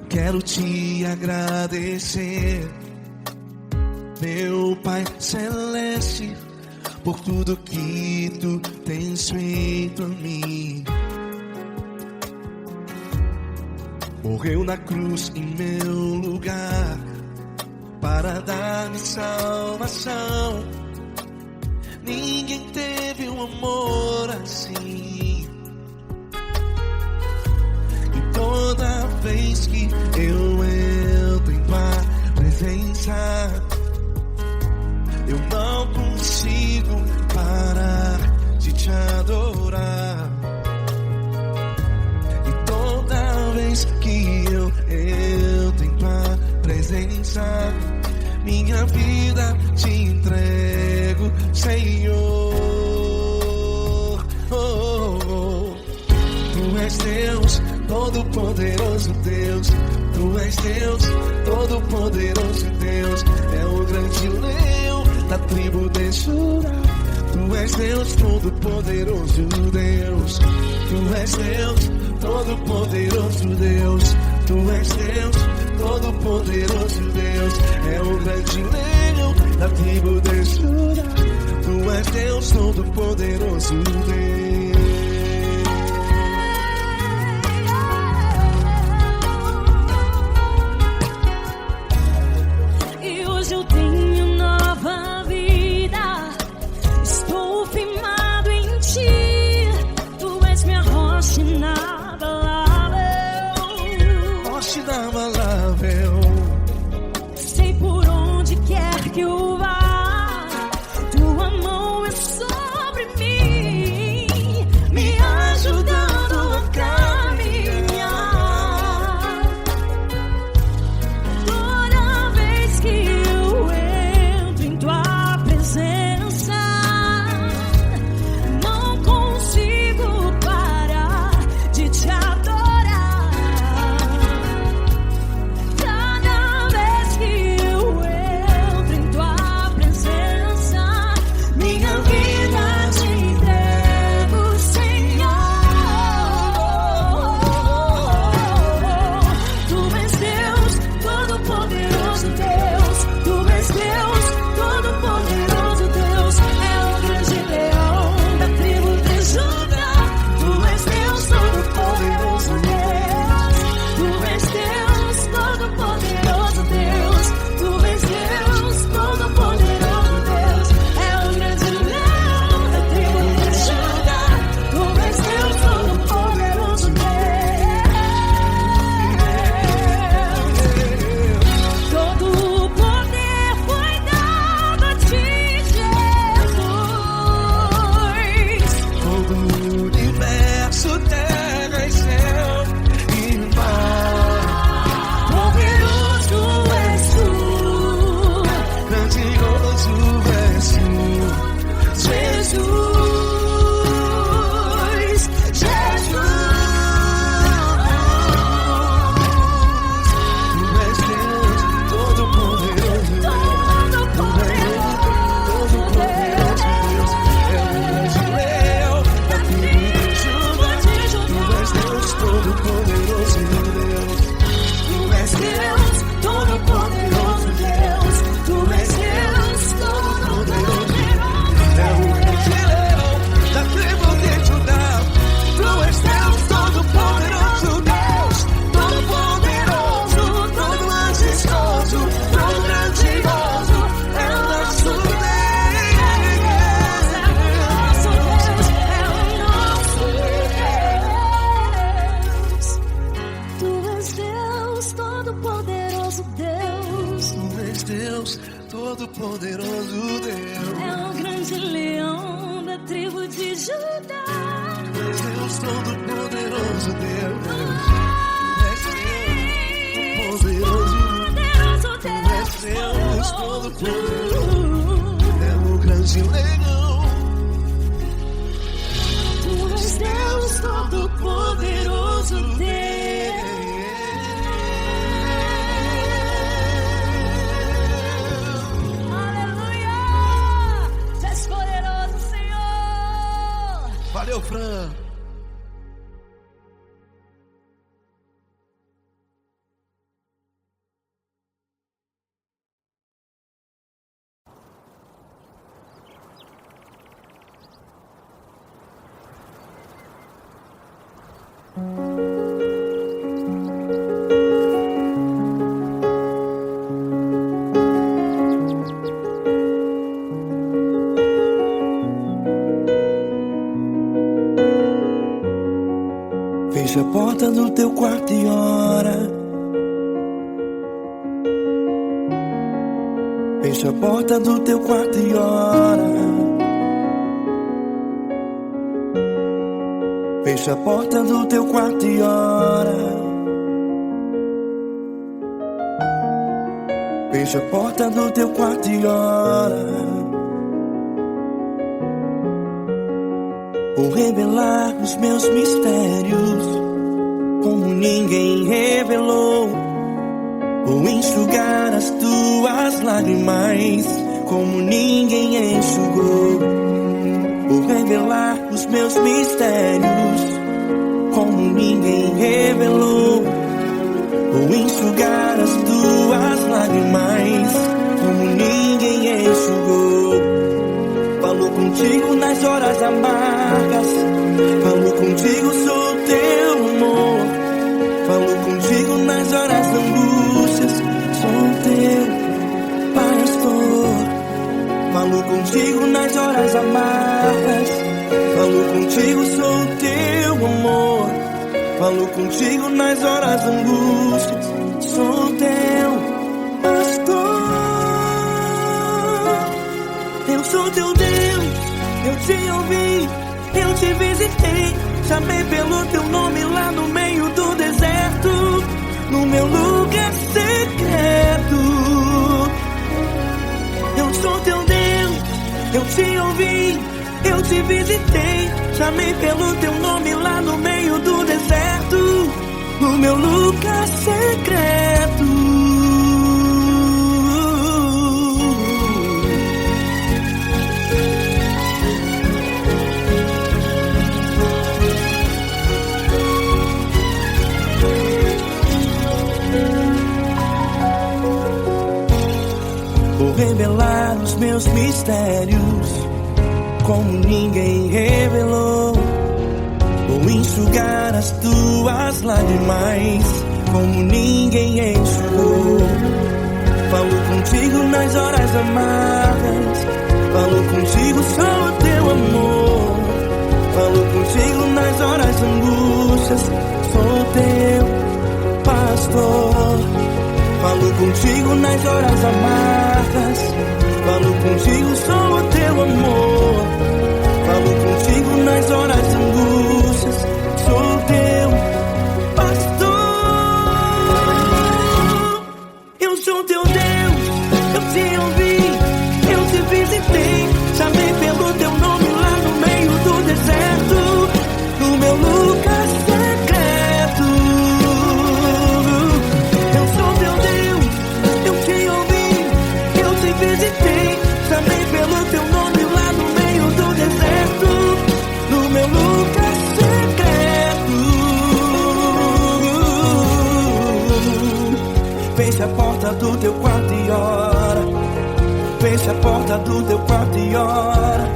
quero te agradecer, meu Pai Celeste, por tudo que tu tens feito a mim. Morreu na cruz em meu lugar para dar-me salvação. Ninguém teve um amor assim. E toda vez que eu entro em tua presença, eu não consigo parar de te adorar. E toda vez que eu entro em tua presença, minha vida te entrego, Senhor. Tu és Deus, Todo-Poderoso Deus. Tu és Deus, Todo-Poderoso Deus. É o grande leão da tribo de Judá. Tu és Deus, Todo-Poderoso Deus. Tu és Deus, Todo-Poderoso Deus. Tu és Deus, Todo-Poderoso Deus. É o grande leão da tribo de Judá. Tu és Deus, Todo-Poderoso Deus. E hoje eu tenho nova vida. Estou firmado em ti. Tu és minha rocha inabalável. Rocha inabalável. Sei por onde quer que eu vá, tua mão é sobre mim, me ajudando a caminhar. Toda vez que eu entro em tua presença, não consigo parar de te adorar. Cada vez que eu entro em tua presença, minha vida te entrego, Senhor. Tu és Deus, Todo-Poderoso Deus. Tu és Deus, Todo-Poderoso Deus. É o grande leão da tribo de Judá. Tu és Deus, Todo-Poderoso Deus. Tu és Deus, Todo-Poderoso Deus. Tu és Deus, Todo-Poderoso Deus. É o grande leão da tribo de Judá. Tu és Deus, Todo-Poderoso Deus. Todo o poder foi dado a ti, Jesus. Todo o universo, terra e céu e mar. Poderoso és tu, Grandioso és tu, Jesus. Tu és Deus, Todo-Poderoso Deus. Todo-Poderoso Deus. É o grande leão da tribo de Judá. Tu és Deus, Todo-Poderoso Deus. Tu és Deus, Todo-Poderoso Deus. Tu és Deus, Todo-Poderoso. É o grande leão da tribo de Judá. Tu és Deus, Todo-Poderoso Deus. Todo-Poderoso, todo majestoso, todo grandioso. É o nosso Deus. Tu és Deus, Todo-Poderoso Deus. Tu és Deus, Todo-Poderoso Deus. É o grande leão da tribo de Judá. Tu és Deus, Todo-Poderoso Deus. Tu és Deus, Todo-Poderoso. Poderoso Tu és Deus, Todo-Poderoso. É o grande leão. Tu és Deus, Todo-Poderoso Deus. Aleluia! Tu és poderoso, Senhor. Valeu, Fran. porta do teu quarto e ora. Fecha a porta do teu quarto e ora. Fecha a porta do teu quarto e ora. Fecha a porta do teu quarto e ora. Vou revelar os meus mistérios como ninguém revelou. Vou enxugar as tuas lágrimas como ninguém enxugou. Vou revelar os meus mistérios como ninguém revelou. Vou enxugar as tuas lágrimas como ninguém enxugou. Falo contigo nas horas amargas, falo contigo, sou teu amor. Falo contigo nas horas da angústias, sou teu pastor. Falo contigo nas horas amargas, falo contigo, sou teu amor. Falo contigo nas horas da angústias, sou teu pastor. Eu sou teu Deus, eu te ouvi, eu te visitei. Chamei pelo teu nome lá no meio do deserto, no meu lugar secreto. Eu sou teu Deus, eu te ouvi, eu te visitei. Chamei pelo teu nome lá no meio do deserto, no meu lugar secreto. Vou revelar os meus mistérios como ninguém revelou. Vou enxugar as tuas lágrimas como ninguém enxugou. Falo contigo nas horas amargas, falo contigo, sou teu amor. Falo contigo nas horas angústias, sou teu pastor. Falo contigo nas horas amargas, falo contigo, sou o teu amor. Falo contigo nas horas de angústias, sou teu pastor. Eu sou teu Deus, eu te ouvi, eu te visitei. Chamei pelo teu nome lá no meio do deserto, no meu lugar secreto. Eu sou teu Deus, eu te ouvi, eu te visitei. Chamei pelo teu nome lá no meio do deserto, no meu lugar secreto. Fecha a porta do teu quarto e ora. Fecha a porta do teu quarto e ora.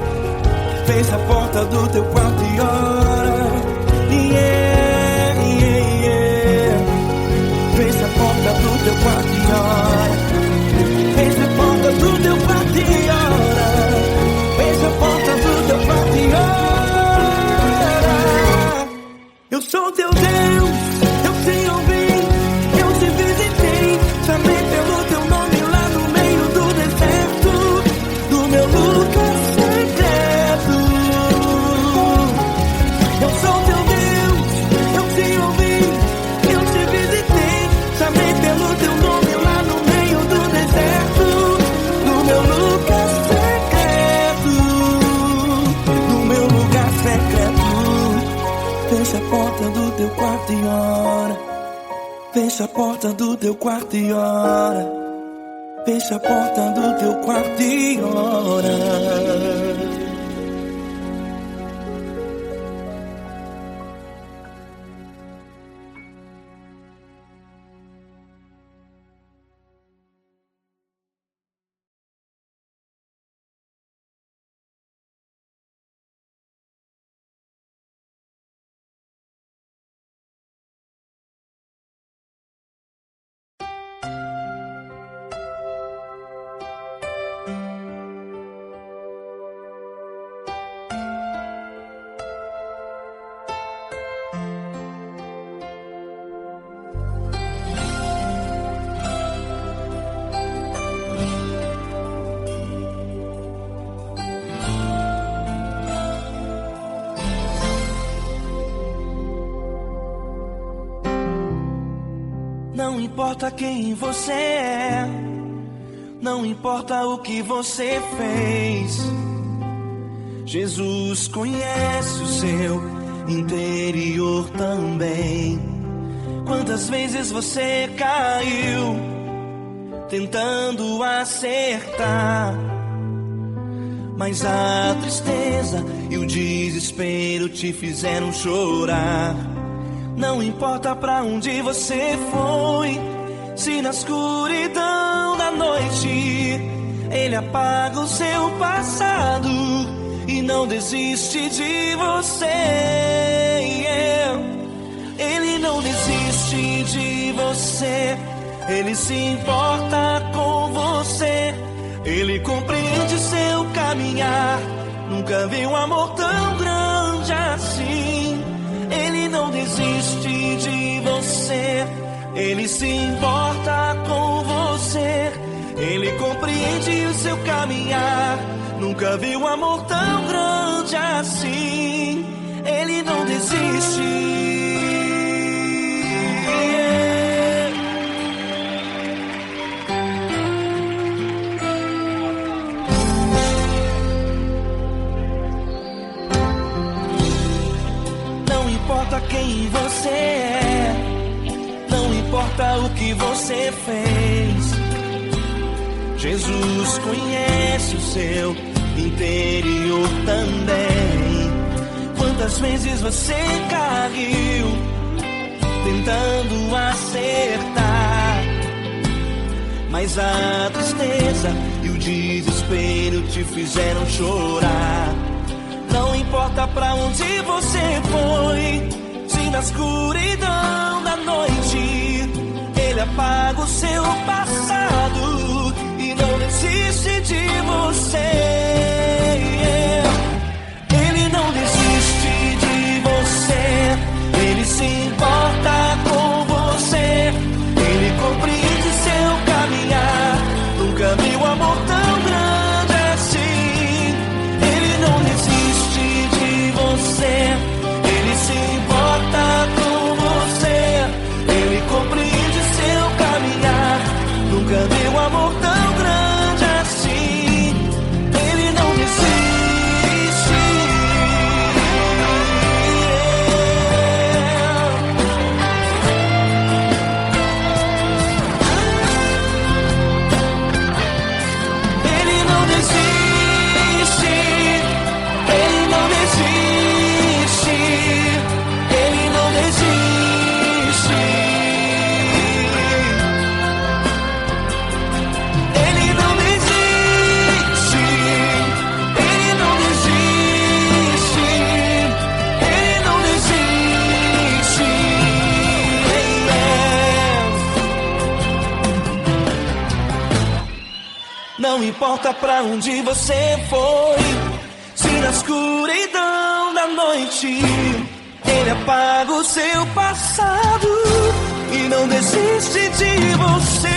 Fecha a porta do teu quarto e ora. Yeah, yeah, yeah. Fecha a porta do teu quarto e ora. Fecha a porta do teu quarto e ora. Fecha a porta do teu quarto e ora. Eu sou teu Deus, eu te ouvi, eu te visitei. Chamei pelo teu nome lá no meio do deserto, do meu lugar secreto. Eu sou teu Deus, eu te ouvi, eu te visitei. Chamei pelo teu nome lá no meio do deserto, no meu lugar secreto, no meu lugar secreto. Fecha a porta do teu quarto e ora. Fecha a porta do teu quarto e ora. Fecha a porta do teu quarto e ora. Não importa quem você é, não importa o que você fez, Jesus conhece o seu interior também. Quantas vezes você caiu tentando acertar, mas a tristeza e o desespero te fizeram chorar. Não importa pra onde você foi, se na escuridão da noite Ele apaga o seu passado e não desiste de você. Ele não desiste de você, Ele se importa com você, Ele compreende seu caminhar. Nunca vi um amor tão grande assim. Ele não desiste de você, Ele se importa com você, Ele compreende o seu caminhar. Nunca vi um amor tão grande assim. Ele não desiste. Não importa quem você é, não importa o que você fez, Jesus conhece o seu interior também. Quantas vezes você caiu tentando acertar, mas a tristeza e o desespero te fizeram chorar. Não importa pra onde você foi, se na escuridão da noite Ele apaga o seu passado e não desiste de você. Ele não desiste de você, Ele se importa com você, Ele compreende seu caminhar. Nunca vi um amor tão grande assim. Ele não desiste de você, Ele se importa com você, Ele compreende seu caminhar. Nunca vi um amor tão grande assim. Ele não desiste. Ele não desiste. Ele não desiste. Ele não desiste. Ele não desiste. Ele não desiste. Ele não desiste. Não importa pra onde você foi, se na escuridão da noite Ele apaga o seu passado e não desiste de você.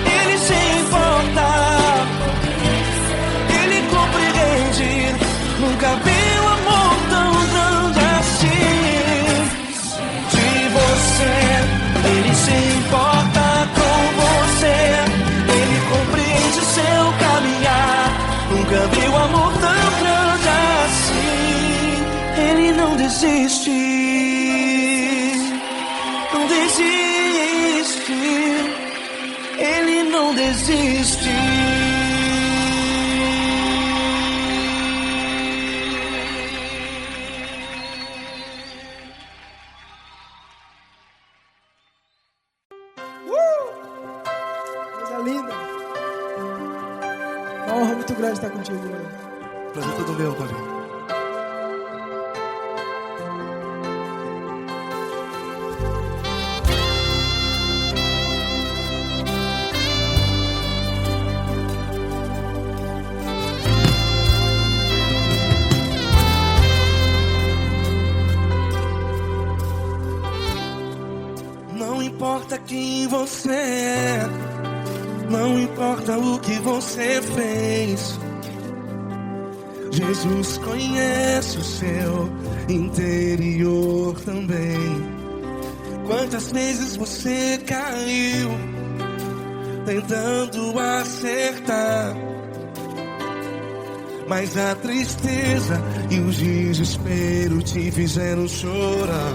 Ele se importa, Ele compreende. Nunca vi um amor tão grande assim. De você, Ele se importa com você, Ele compreende seu caminhar. Nunca vi um amor tão grande assim. Ele não desiste, não desiste. Ele não desiste. Coisa linda. Uma honra muito grande estar contigo hoje. Prazer todo meu, Paulinho. Não importa quem você é, não importa o que você fez, Jesus conhece o seu interior também. Quantas vezes você caiu tentando acertar, mas a tristeza e o desespero te fizeram chorar.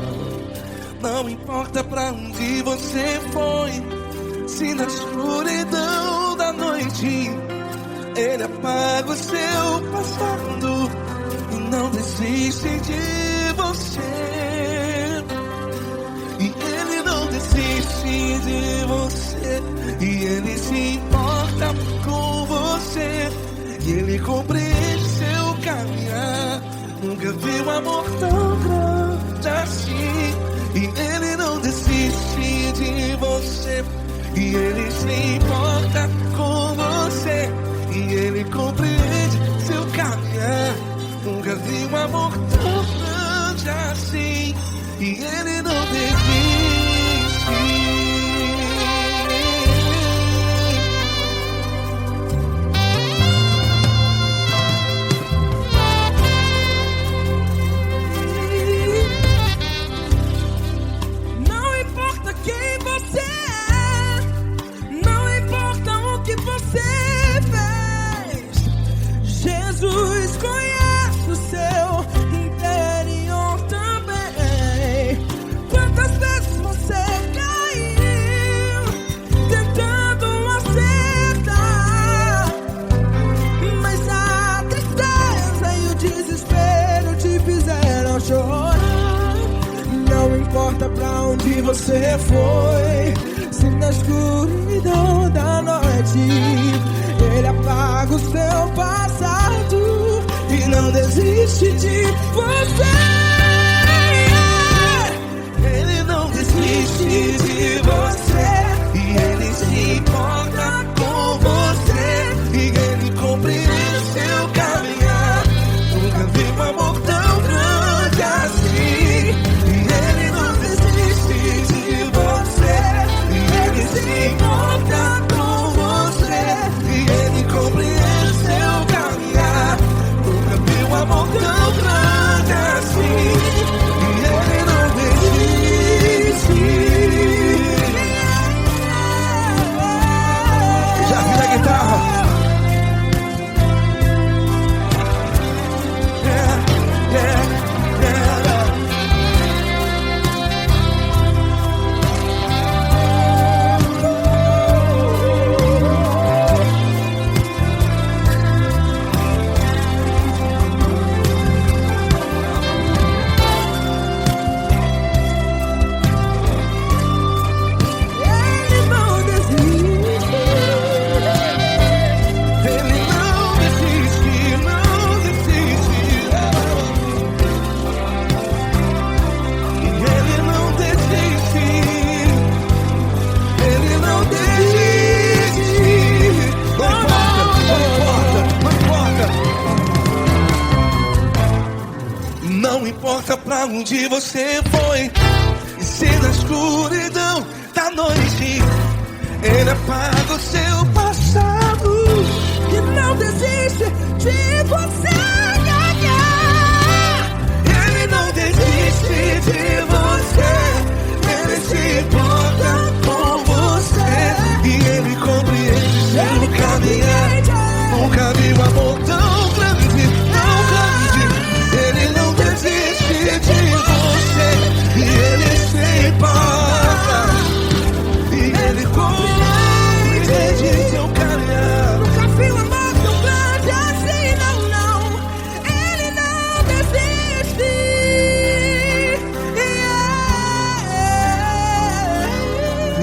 Não importa pra onde você foi, se na escuridão da noite Ele apaga o seu passado e não desiste de você. E Ele não desiste de você, e Ele se importa com você, e Ele compreende seu caminhar. Nunca vi um amor tão grande assim. E Ele não desiste de você, e Ele se importa com você, e Ele compreende seu caminhar. Nunca vi um amor tão grande assim. E Ele não desiste. Jesus conhece o seu interior também. Quantas vezes você caiu tentando acertar, mas a tristeza e o desespero te fizeram chorar. Não importa pra onde você foi, se na escuridão da noite Ele apaga o seu passado e não desiste de você. Ele não desiste de você, e Ele se importa com você, e Ele compreende seu caminhar. Nunca vi um amor tão grande assim. E Ele não desiste de você, e Ele se importa com você, e Ele compreende seu caminhar. Nunca vi um amor tão grande assim. E Ele não desiste. Já vi a guitarra. Não importa pra onde você foi, e se na escuridão da noite Ele apaga o seu passado E não desiste de você. Ele não desiste de você, Ele se importa com você, e Ele compreende seu caminhar. Nunca vi um amor tão grande, tão grande. Ele não desiste de você, e Ele se importa, e Ele compreende seu caminhar. Nunca vi um amor tão grande assim, não, não. Ele não desiste.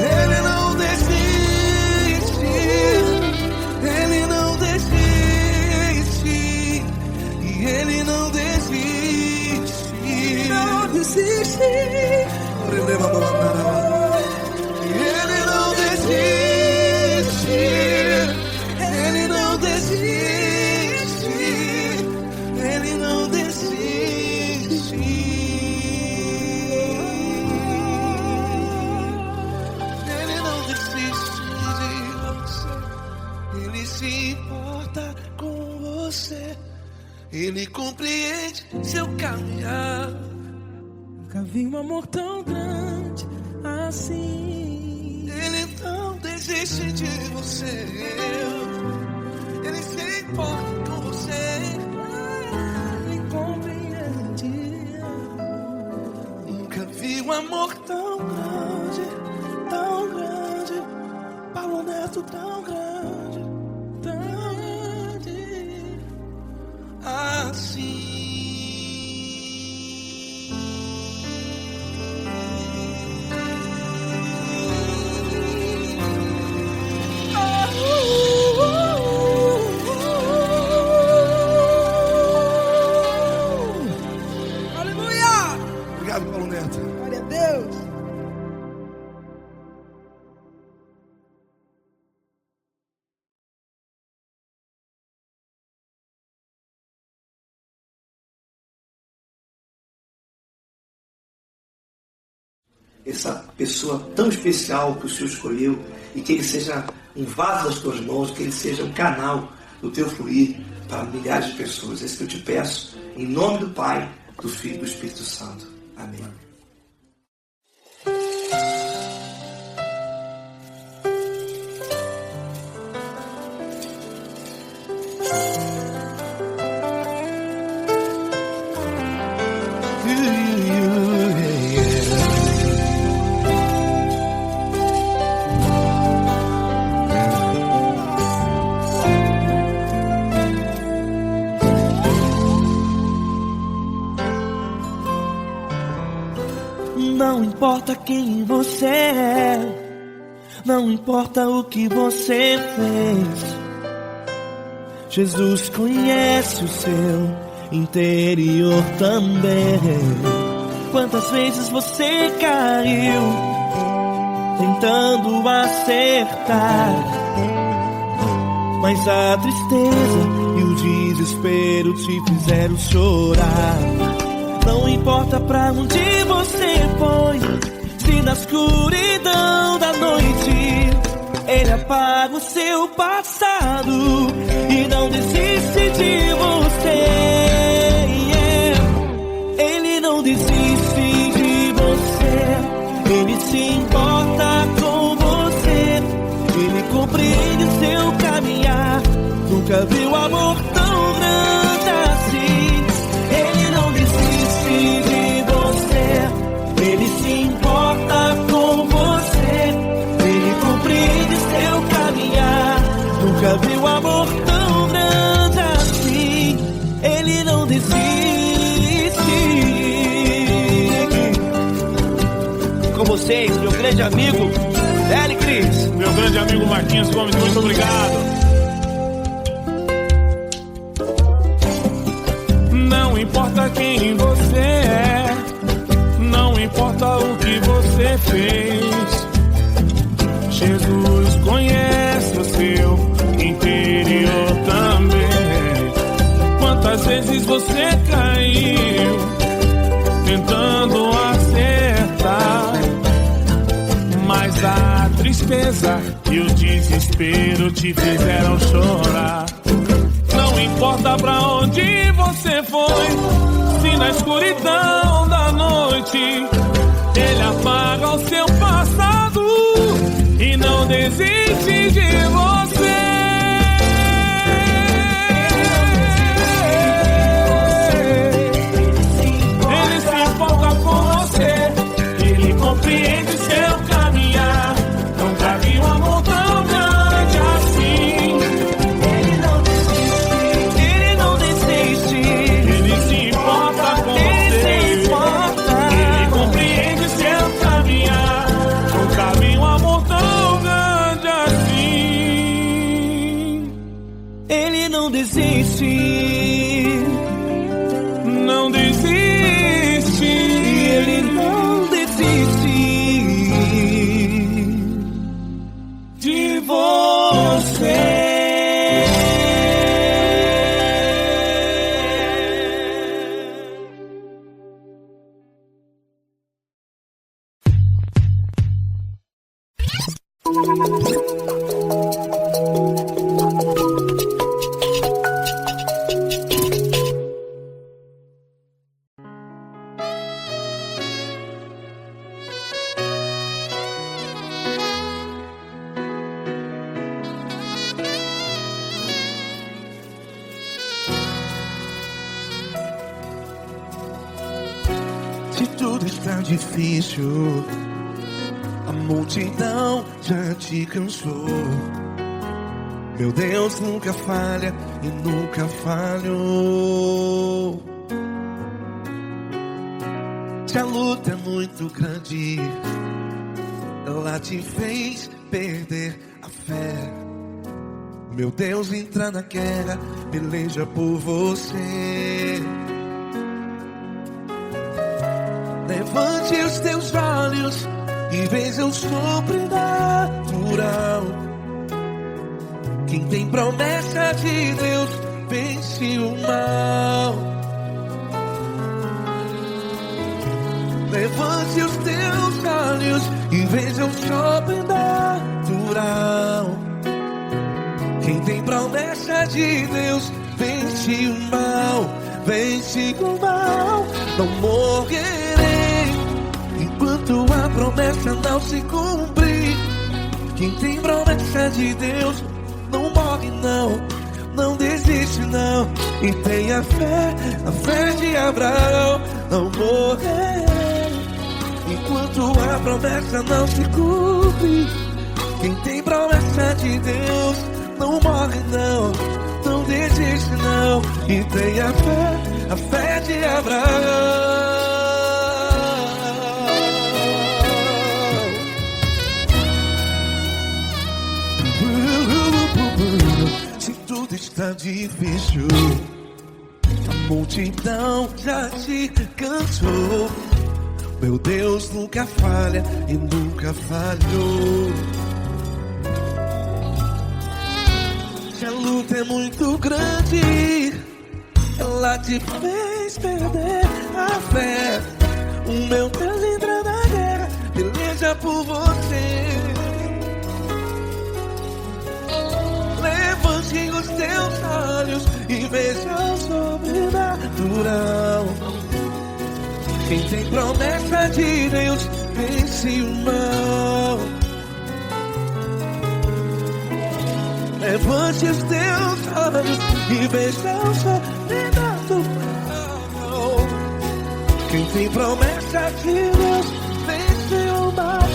Ele não desiste, Ele não desiste, e Ele não desiste. Não desiste. Ele não desiste, Ele não desiste, Ele não desiste. Ele não desiste de você, Ele se importa com você, Ele compreende seu caminhar. Nunca vi um amor tão grande assim. Ele não desiste de você. Ele se importa com você. Ele compreende. Nunca vi um amor tão grande, Tão grande, Paulo Neto tão grande, tão grande assim. Aleluia! Obrigado, Paulo Neto. Glória a Deus! Essa pessoa tão especial que o Senhor escolheu, e que ele seja um vaso das tuas mãos, que ele seja um canal do teu fluir para milhares de pessoas. É isso que eu te peço, em nome do Pai, do Filho e do Espírito Santo. Amém. Não importa quem você é, não importa o que você fez, Jesus conhece o seu interior também. Quantas vezes você caiu tentando acertar, mas a tristeza e o desespero te fizeram chorar. Não importa pra onde você foi, se na escuridão da noite Ele apaga o seu passado e não desiste de você. Ele não desiste de você, Ele se importa com você, Ele compreende o seu caminhar. Nunca viu amor tão grande assim. Ele não desiste de você, Ele se importa com você, Ele compreende seu caminhar. Nunca viu amor tão grande assim. Ele não desiste. Com vocês, meu grande amigo L. Cris, meu grande amigo Marquinhos Gomes, muito obrigado. Não importa quem você é, não importa o que você fez, Jesus conhece o seu interior também. Quantas vezes você caiu tentando acertar, mas a tristeza e o desespero te fizeram chorar. Não importa pra onde você foi, se na escuridão da noite Ele apaga o seu passado e não desiste de você. Ele se importa com você, Ele compreende seu caminhar. Nunca vi um amor tão grande assim. Não desiste, não desiste, Ele não desiste de você. Se tudo está difícil, a multidão já te cansou. Meu Deus nunca falha e nunca falhou. Se a luta é muito grande, ela te fez perder a fé. Meu Deus entra na guerra, peleja por você. Levante os teus olhos e veja o sobrenatural. Quem tem promessa de Deus vence o mal. Levante os teus olhos e veja o sobrenatural. Quem tem promessa de Deus vence o mal. Vence o mal. Não morrerei enquanto a promessa não se cumprir. Quem tem promessa de Deus não morre não, não desiste não. E tenha fé, a fé de Abraão. Não morrerei enquanto a promessa não se cumpre. Quem tem promessa de Deus não morre não, não desiste não. E tenha fé, a fé de Abraão. Se tudo está difícil, a multidão já te cansou. Meu Deus nunca falha e nunca falhou. Se a luta é muito grande, ela te fez perder a fé. O meu Deus entra na guerra, peleja por você. Levante os teus olhos e veja o sobrenatural. Quem tem promessa de Deus vence o mal. Levante os teus olhos e veja o sobrenatural. Quem tem promessa de Deus vence o mal.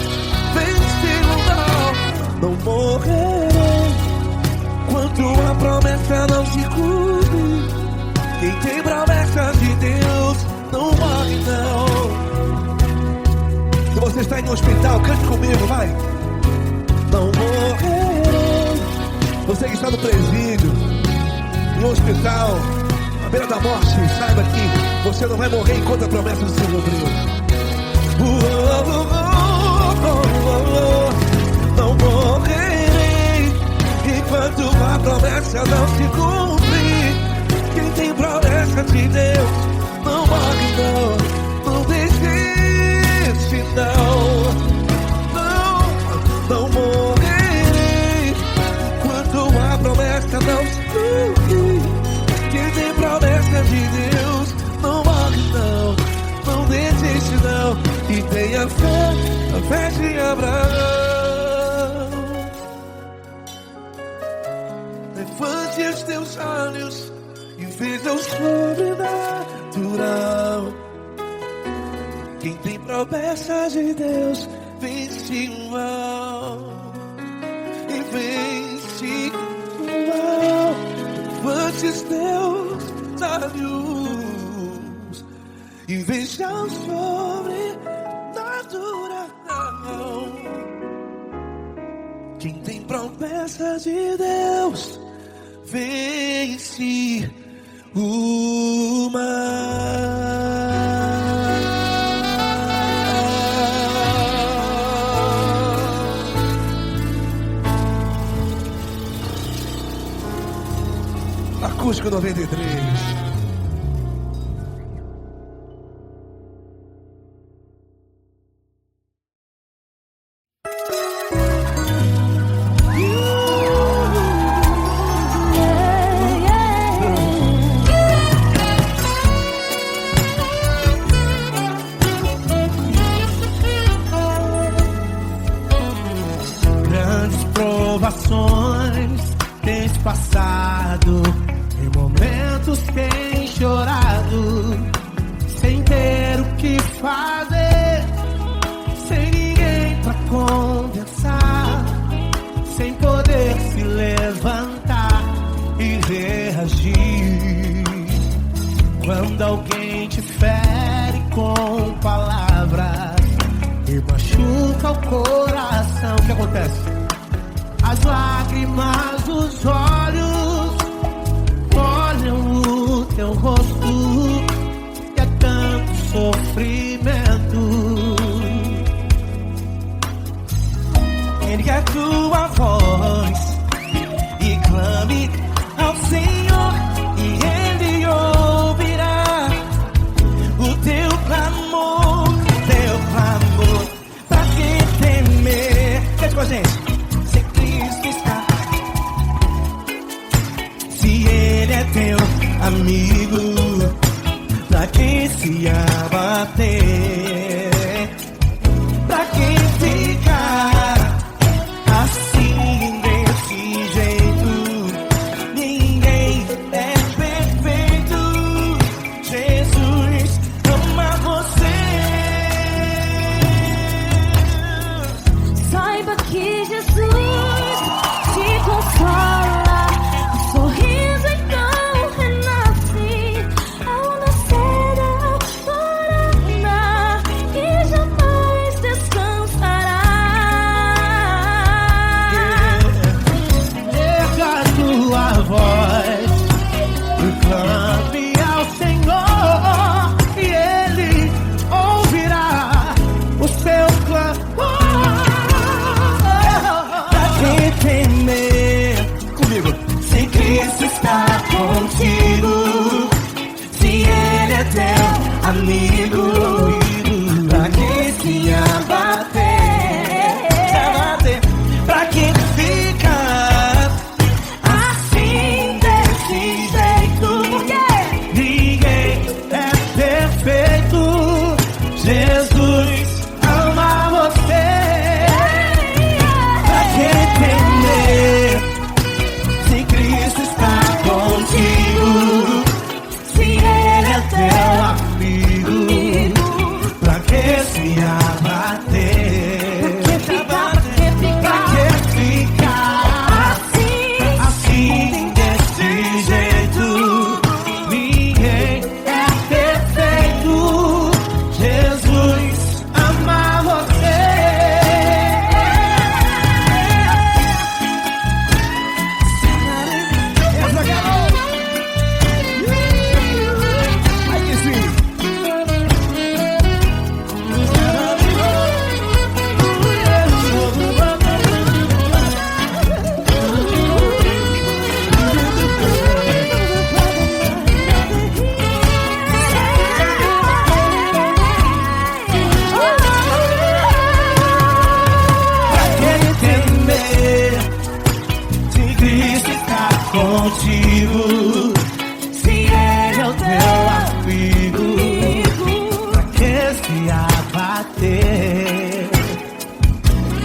Vence o mal. Não morrerei enquanto a promessa não se cumpre. Quem tem promessa de Deus não morre não. Se você está em um hospital, cante comigo, vai. Não morrerei. Você que está no presídio, em um hospital, à beira da morte, saiba que você não vai morrer enquanto a promessa não se cumpriu. Não morrerei enquanto a promessa não se cumprir. Quem tem promessa de Deus não morre não, não desiste não. Não morrerei enquanto a promessa não se cumprir. Quem tem promessa de Deus não morre não, não desiste não. E tenha fé, a fé de Abraão. Levante os teus olhos e veja o sobrenatural. Quem tem promessa de Deus vence o mal. E vence o mal. Levante os teus olhos e veja o sobrenatural. Quem tem promessa de Deus vence o mal. Acústico 93. Grandes provações tens passado, em momentos tens Quando alguém te fere com palavras e machuca o coração, o que acontece? As lágrimas dos olhos molham o teu rosto e é tanto sofrimento. Ergue a tua voz e clame ao Senhor e Ele ouvirá o teu clamor, pra que temer? Cante com a gente. Se Cristo está, se Ele é teu amigo, pra que se abater? Pra que ficar assim desse jeito? Ninguém é perfeito. Jesus ama você. Saiba que Jesus te consola, o sorriso então renasce ao nascer da aurora e jamais descansará. Erga a tua voz e clame ao Senhor e Ele ouvirá o seu clamor. Pra que temer? Comigo. Se Cristo está contigo, se Ele é teu amigo, pra que se abater? Pra que ficar assim desse jeito? Porque ninguém é perfeito. Jesus ama você. Pra que temer? Se Cristo está contigo, se Ele é teu amigo, pra que se abater? Pra que ficar assim desse jeito? Ninguém é perfeito. Jesus ama você. Aí que sim. Pra que temer? Se Cristo está contigo, se Ele é o teu amigo, pra que se abater?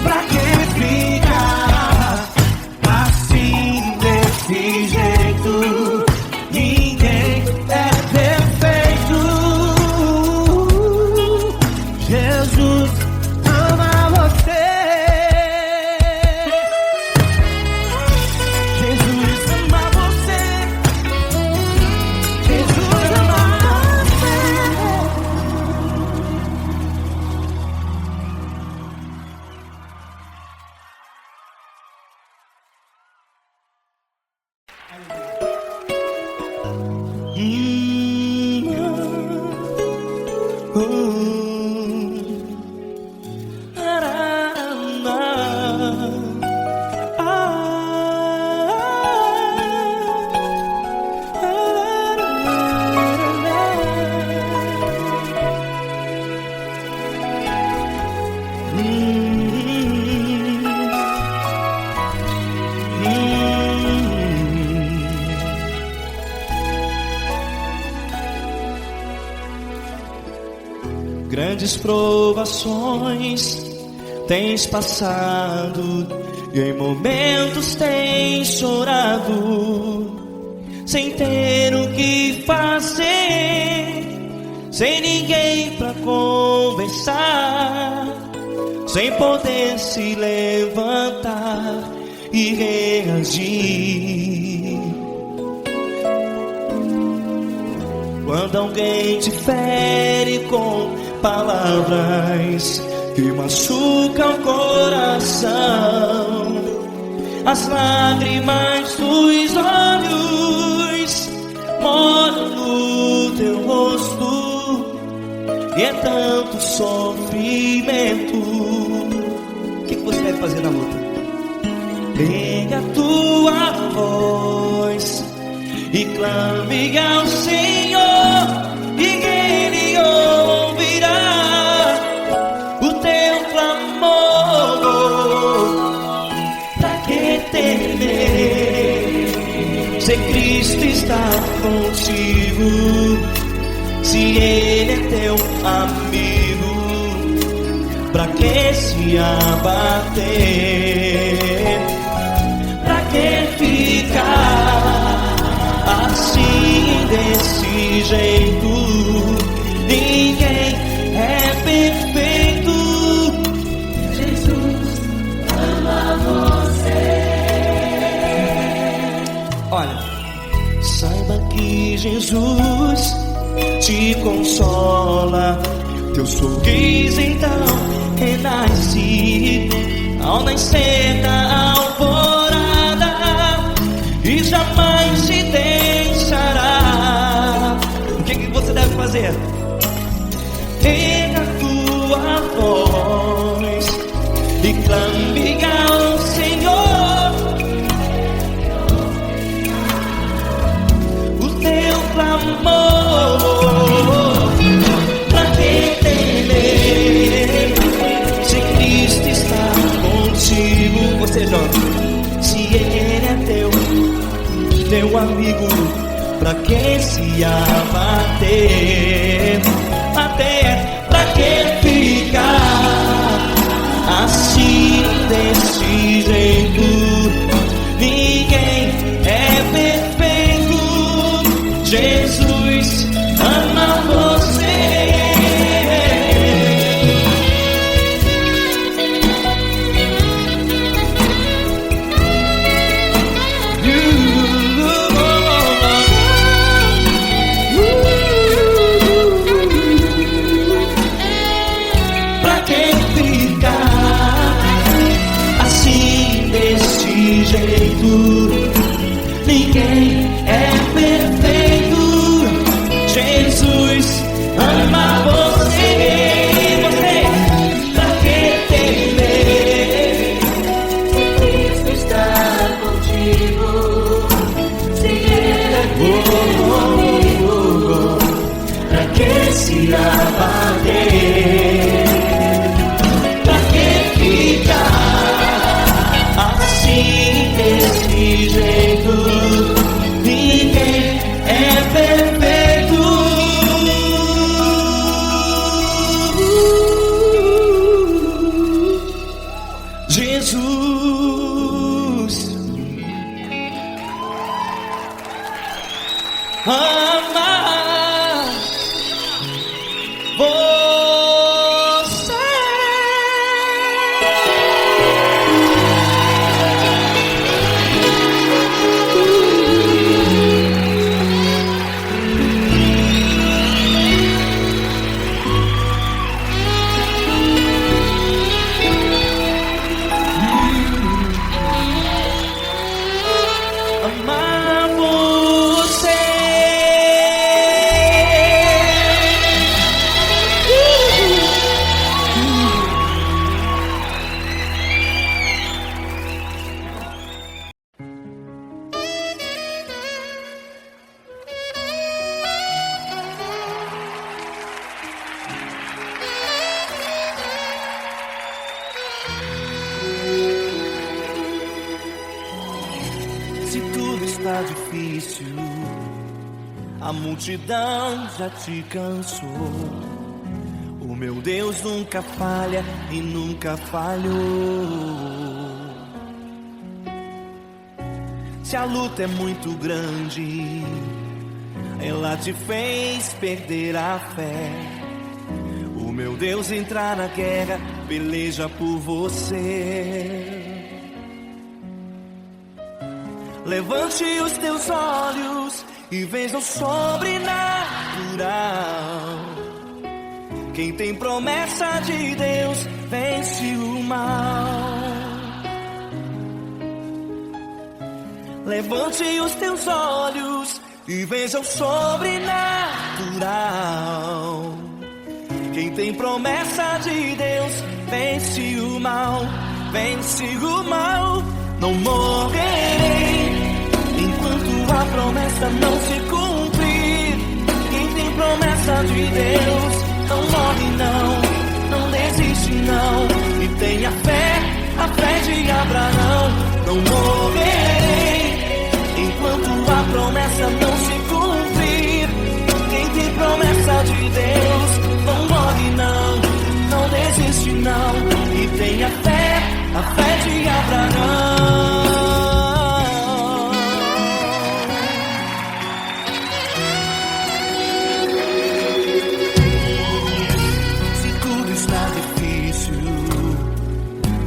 Pra que ficar assim desse jeito? Ninguém é perfeito. Jesus ama você. Jesus ama você. Jesus ama você. Grandes provações tens passado e em momentos tens chorado, sem ter o que fazer, sem ninguém pra conversar, sem poder se levantar e reagir. Quando alguém te fere com palavras que machucam o coração, as lágrimas dos olhos molham no teu rosto, e é tanto sofrimento. O que você deve fazer na luta? Pega a tua voz e clame ao Senhor, e Ele ouvirá o teu clamor. Pra que temer, se Cristo está contigo, se Ele é teu amigo? Pra que se abater? Pra que ficar assim, desse jeito? Ninguém é perfeito. Jesus ama você. Olha, saiba que Jesus te consola. Teu sorriso então renasce ao nascer da alvorada, e jamais te deixará. O que você deve fazer? Pega a tua voz e clame ao Senhor, o teu clamor. Pra que temer, se Cristo está contigo? Você jovem, se Ele é teu amigo, pra que se abater? Até pra que ficar assim, desse jeito? Ninguém é perfeito. Jesus ama você. Pra que ficar assim, desse jeito? Ninguém é perfeito. Jesus ama você. Pra que temer, Se Cristo está contigo, se Ele é teu amigo, pra que se abater? Pra que ficar assim, desse jeito? Ninguém é perfeito. Jesus ama você. Amar você. Se tudo está difícil, a multidão já te cansou. O meu Deus nunca falha e nunca falhou. Se a luta é muito grande, ela te fez perder a fé. O meu Deus entrar na guerra, peleja por você. Levante os teus olhos e vence o sobrenatural. Quem tem promessa de Deus vence o mal. Levante os teus olhos e veja o sobrenatural. Quem tem promessa de Deus vence o mal, vence o mal. Não morrerei enquanto a promessa não se cumprir. Quem tem promessa de Deus não morre não desiste não. E tenha fé, a fé de Abraão. Não morrerei enquanto a promessa não se cumprir. Quem tem promessa de Deus não morre não desiste não. E tenha fé, a fé de Abraão. Se tudo está difícil,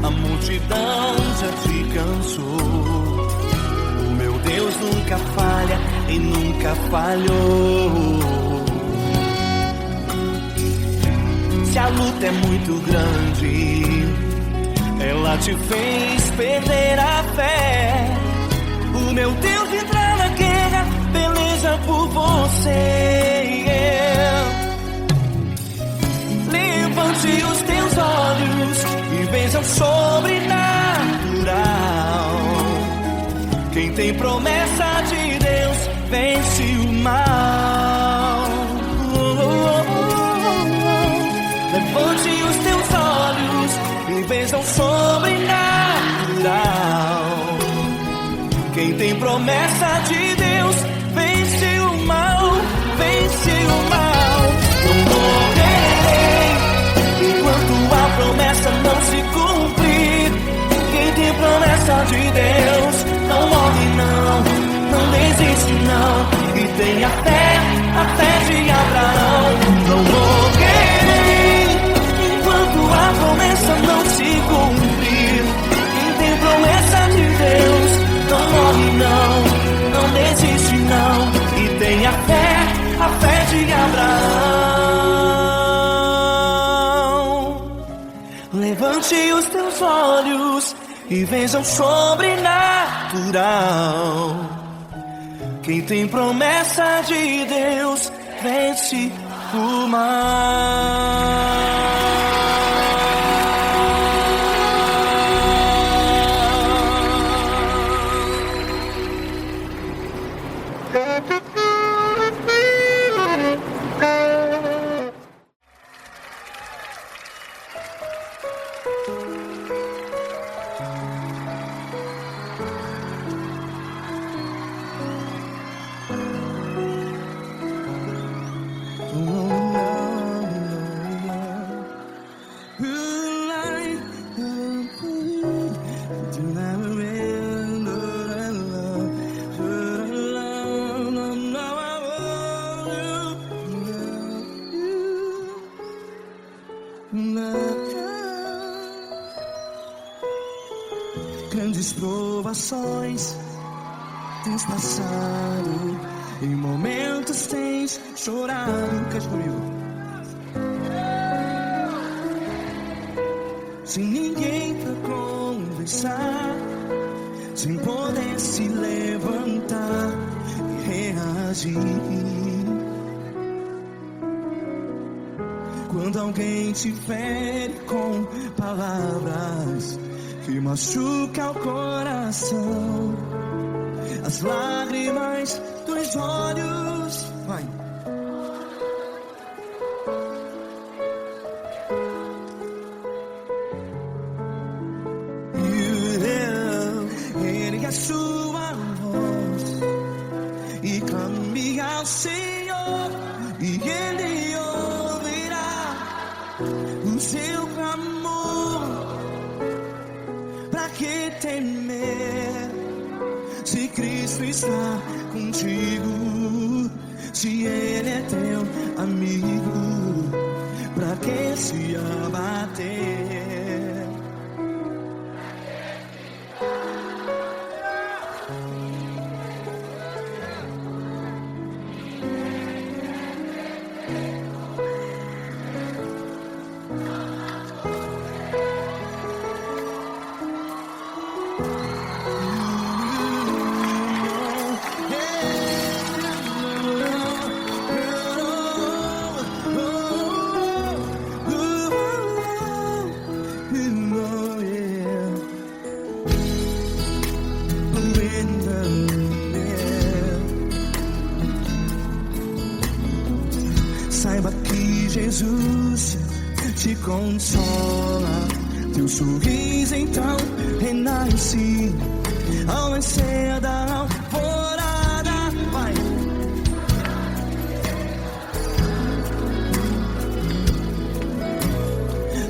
a multidão já te cansou. O meu Deus nunca falha e nunca falhou. Se a luta é muito grande, ela te fez perder a fé. O meu Deus entra na guerra, peleja por você. Levante os teus olhos e veja o sobrenatural. Quem tem promessa de Deus vence o mal. Levante os teus olhos e veja o sobrenatural. Quem tem promessa de Deus vence o mal, vence o mal. Não morrerei enquanto a promessa não se cumprir. Quem tem promessa de Deus não morre não desiste não. E tenha fé, a fé de Abraão. Não morrerei enquanto a promessa não se cumprir. Quem tem promessa de Deus não morre não desiste não. E tenha fé, a fé de Abraão. Levante os teus olhos e veja o sobrenatural. Quem tem promessa de Deus vence o mal. Grandes provações tens passado, em momentos tens chorado. Cante comigo. Sem ninguém pra conversar, sem poder se levantar e reagir. Quando alguém te fere com palavras que machuca o coração, as lágrimas dos olhos, vai. Ergue a sua voz e clame ao Senhor, e Ele ouvirá o seu clamor. Pra que temer, se Cristo está contigo? Se Ele é teu amigo, pra que se abater? Jesus te consola. Teu sorriso então renasce ao nascer da alvorada. Vai.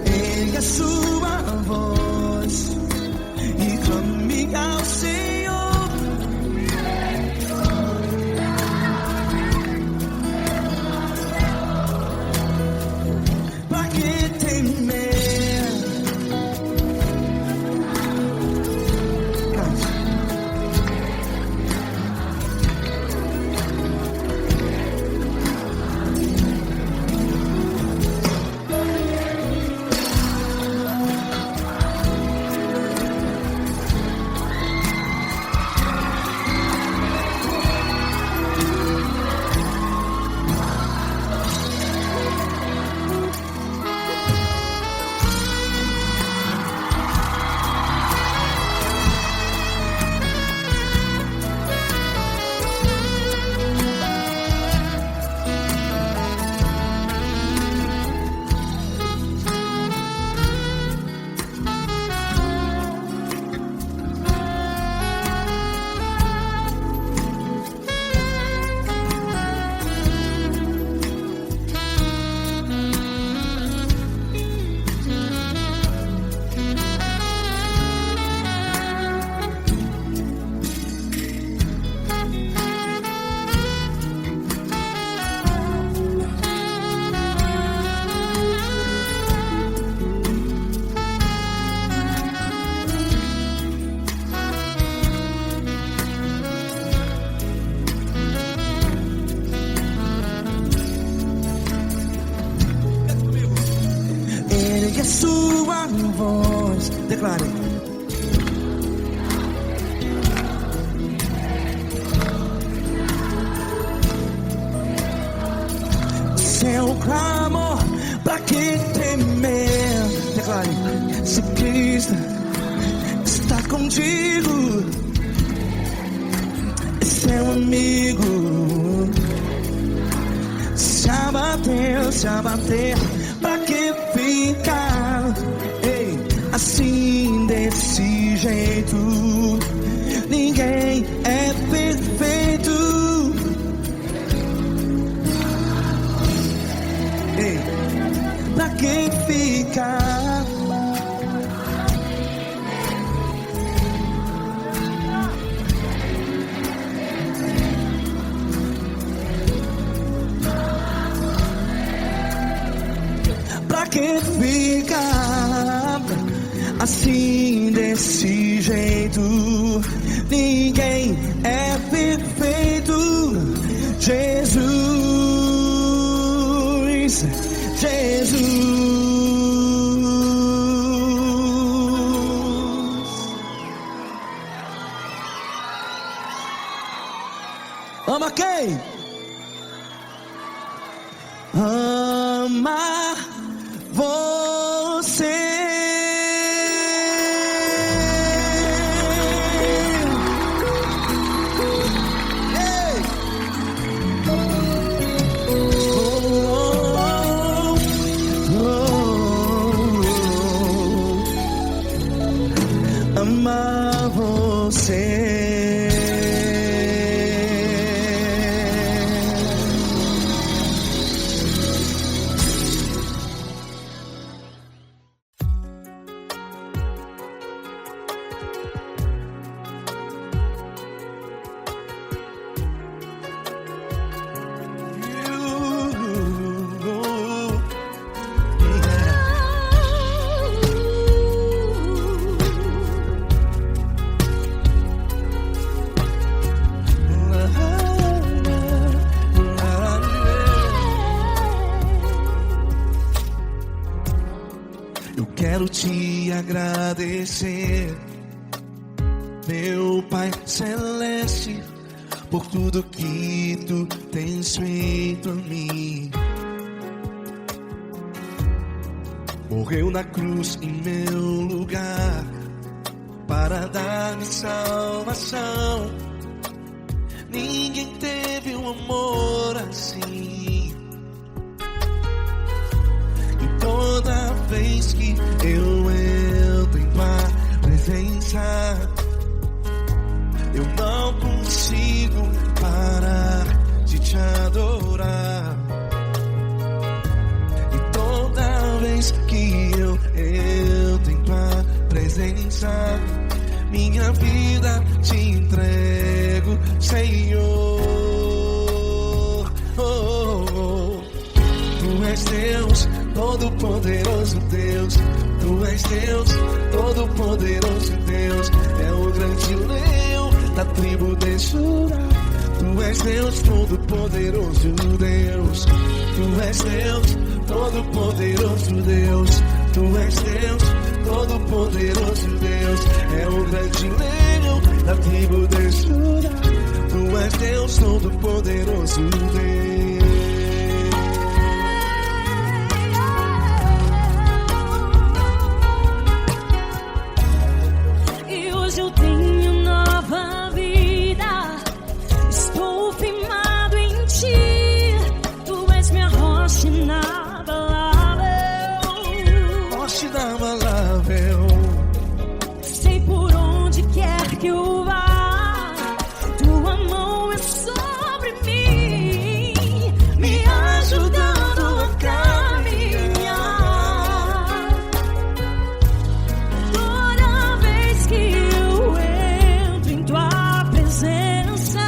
Ergue a sua voz e clame ao Senhor. Pra que temer? Ergue a sua voz, declare. Seu clamor, pra que temer? Declare. Se Cristo está contigo, é seu amigo. Se abater, pra que ficar? Ei, assim desse jeito, ninguém é perfeito. Ei, pra que ficar? Pra que ficar assim desse jeito? Ninguém é perfeito. Jesus, Jesus. Ama quem? Ama você. Amar você. Eu quero te agradecer, meu Pai Celeste, por tudo que tu tens feito a mim. Morreu na cruz em meu lugar para dar-me salvação. Ninguém teve um amor assim. vez que eu entro em tua presença, eu não consigo parar de te adorar. E toda vez que eu entro em tua presença, minha vida te entrego, Senhor. Tu és Deus, todo-poderoso Deus. Tu és Deus, todo-poderoso Deus. É o grande leão da tribo de Judá. Tu és Deus, todo-poderoso Deus. Tu és Deus, todo-poderoso Deus. Tu és Deus, todo-poderoso Deus. É o grande leão da tribo de Judá. Tu és Deus, todo-poderoso Deus. E hoje eu tenho nova vida. Estou firmado em ti. Tu és minha rocha inabalável. Rocha inabalável. Sei por onde quer que eu vá, tua mão é sobre mim, me ajudando a caminhar. Toda vez que eu entro em tua presença,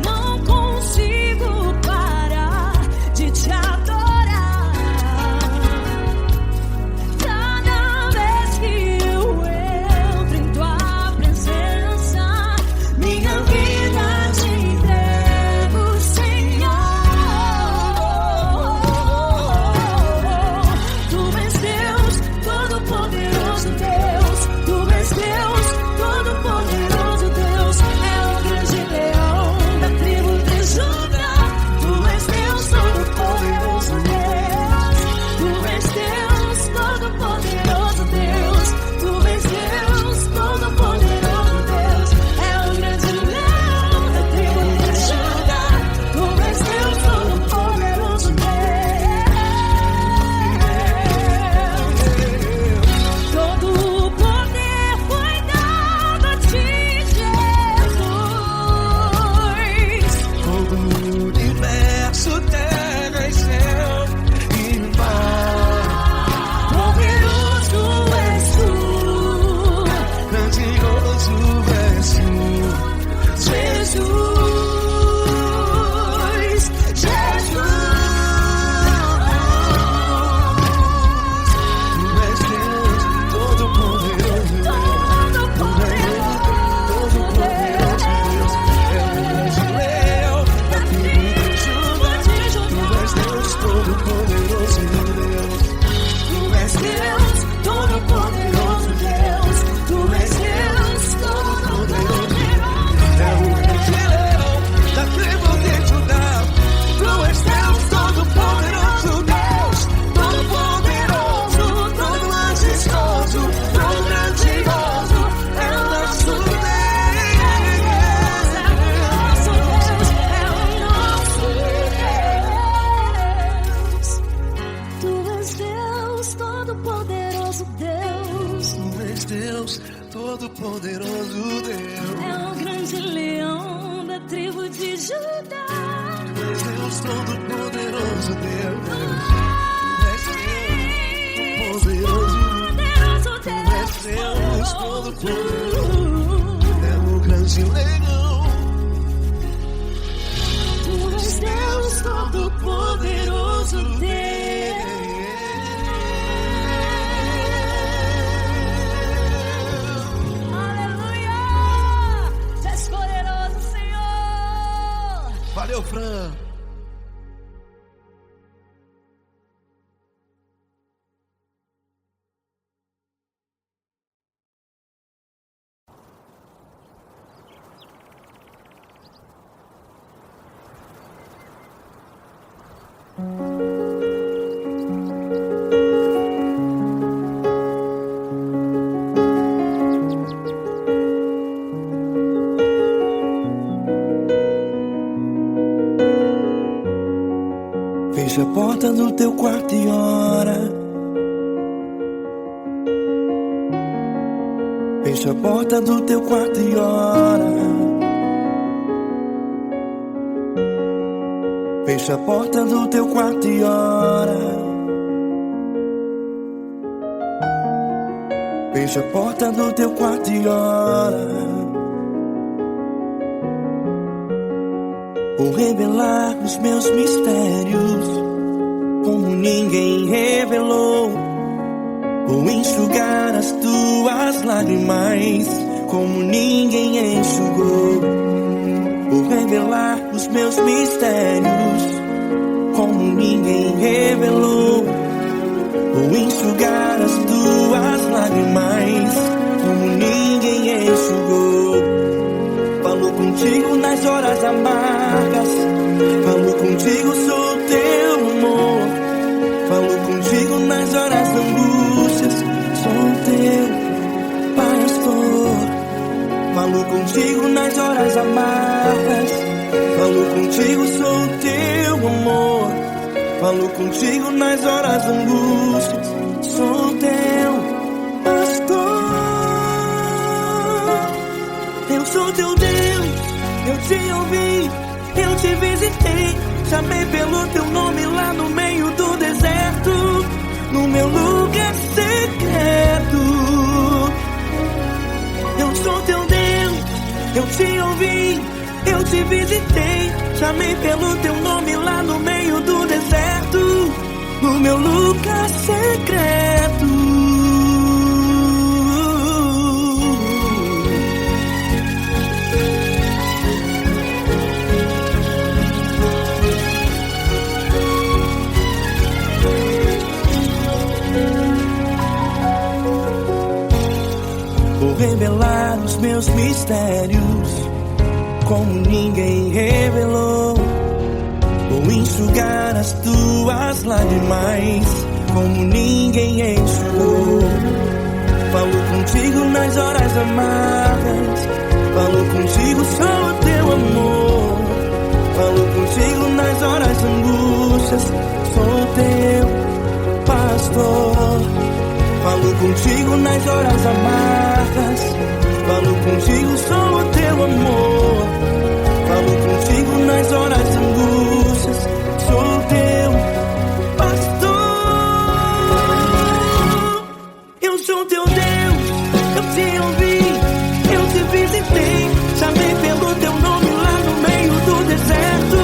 não consigo parar de te adorar. Cada vez que eu entro em tua presença, minha vida te entrego, Senhor. Tu és Deus, todo-poderoso Deus. Tu és Deus, todo-poderoso Deus. É o grande leão da tribo de Judá. Tu és Deus, todo-poderoso Deus. Tu és Deus, todo-poderoso Deus. Tu és Deus, todo-poderoso Deus. É o grande leão da tribo de Judá. Tu és Deus, todo-poderoso Deus. Todo o poder foi dado a ti, Jesus. Todo o universo, terra e céu e mar. Poderoso és tu, Grandioso és tu, Jesus. Jesus. Tu és Deus, todo-poderoso Deus. Todo-poderoso Deus. É o grande leão da tribo de Judá. Tu és Deus, todo-poderoso Deus. Tu és Deus, todo-poderoso Deus. Tu és Deus, todo-poderoso Deus. É o grande leão da tribo de Judá. Tu és Deus, todo-poderoso Deus. Todo-poderoso, todo majestoso, todo grandioso. É o nosso Tu és Deus, todo-poderoso Deus. Tu és Deus, todo-poderoso Deus. É o grande leão da tribo de Judá. Tu és Deus, todo-poderoso Deus. Tu és Deus, poderoso. Poderoso Tu és Deus, todo-poderoso. Deus. É o grande leão. Tu és Deus, todo-poderoso Deus. Aleluia! Tu és poderoso, Senhor. Valeu, Fran. do teu quarto e ora. Fecha a porta do teu quarto e ora. Fecha a porta do teu quarto e ora. Fecha a porta do teu quarto e ora. Vou revelar os meus mistérios como ninguém revelou. Vou enxugar as tuas lágrimas como ninguém enxugou. Vou revelar os meus mistérios como ninguém revelou. Vou enxugar as tuas lágrimas como ninguém enxugou. Falo contigo nas horas amargas, falo contigo, sou teu amor. Falo contigo nas horas da angústias, sou teu pastor. Falo contigo nas horas amargas, falo contigo, sou teu amor. Falo contigo nas horas da angústias, sou teu pastor. Eu sou teu Deus, eu te ouvi, eu te visitei. Chamei pelo teu nome lá no meio do deserto, no meu lugar secreto. Eu sou teu Deus, eu te ouvi, eu te visitei. Chamei pelo teu nome lá no meio do deserto, no meu lugar secreto. Vou revelar os meus mistérios como ninguém revelou. Vou enxugar as tuas lágrimas como ninguém enxugou. Falo contigo nas horas amargas, falo contigo, sou teu amor. Falo contigo nas horas angústias, sou teu pastor. Falo contigo nas horas amargas, falo contigo, sou teu amor. Falo contigo nas horas angústias, sou teu pastor. Eu sou teu Deus, eu te ouvi, eu te visitei. Chamei pelo teu nome lá no meio do deserto,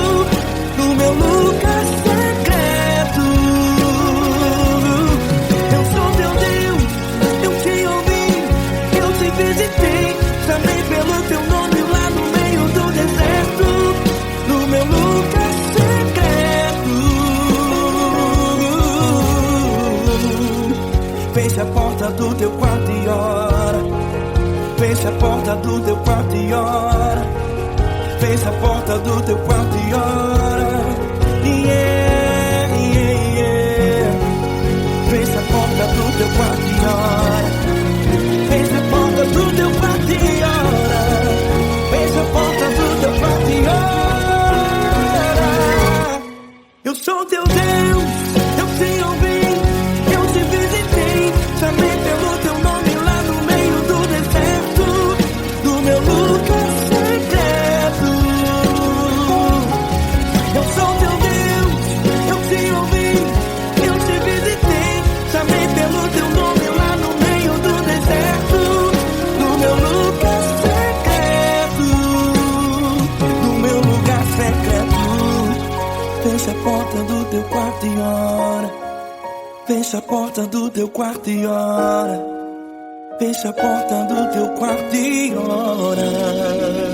no meu lugar secreto. Eu sou teu Deus, eu te ouvi, eu te visitei. Chamei pelo teu nome lá no meio do deserto, no meu lugar secreto. Fecha a porta do teu quarto e ora. Fecha a porta do teu quarto e ora. Fecha a porta do teu quarto e ora. Yeah, yeah, yeah. Fecha a porta do teu quarto e ora. Fecha a porta do teu quarto e ora. Fecha a porta do teu quarto e ora. Eu sou teu Deus, eu te ouvi, eu te visitei. Chamei pelo teu nome lá no meio do deserto, no meu lugar secreto. Eu sou teu Deus, eu te ouvi, eu te visitei. Chamei pelo teu nome lá no meio do deserto, no meu lugar secreto, no meu lugar secreto. Fecha a porta do teu quarto e ora. Fecha a porta do teu quarto e ora. Fecha a porta do teu quarto e ora.